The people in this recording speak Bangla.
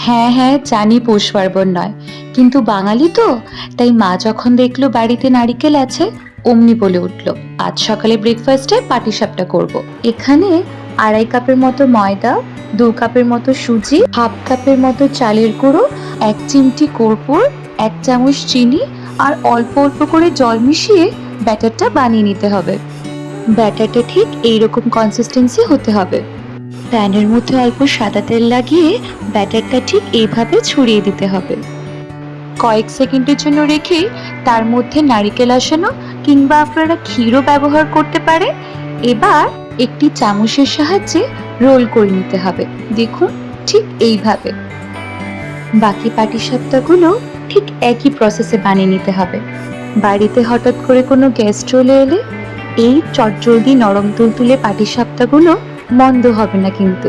হ্যাঁ হ্যাঁ, জানি পৌষ পার্বণ নয়, কিন্তু বাঙালি তো, তাই মা যখন দেখলো বাড়িতে নারিকেল আছে, অমনি বলে উঠলো, আজ সকালে ব্রেকফাস্টে পাটিসাপটা করব। এখানে 2.5 কাপের মতো ময়দা, 2 কাপের মতো সুজি, 1/2 কাপের মতো চালের গুঁড়ো, 1 চিমটি কর্পূর, 1 চামচ চিনি আর অল্প অল্প করে জল মিশিয়ে ব্যাটারটা বানিয়ে নিতে হবে। ব্যাটারটা ঠিক এইরকম কনসিস্টেন্সি হতে হবে। প্যানের মধ্যে অল্প সাদা তেল লাগিয়ে ব্যাটারটা ঠিক এইভাবে ছড়িয়ে দিতে হবে। কয়েক সেকেন্ডের জন্য রেখে তার মধ্যে নারিকেল আসানো কিংবা আপনারা ক্ষীরও ব্যবহার করতে পারেন। এবার একটি চামচের সাহায্যে রোল করে নিতে হবে, দেখুন ঠিক এইভাবে। বাকি পাটিসাপটাগুলো ঠিক একই প্রসেসে বানিয়ে নিতে হবে। বাড়িতে হঠাৎ করে কোনো গেস্ট চলে এলে এই চটজলদি নরম তুলতুলে পাটিসাপটাগুলো মন্দ হবে না কিন্তু।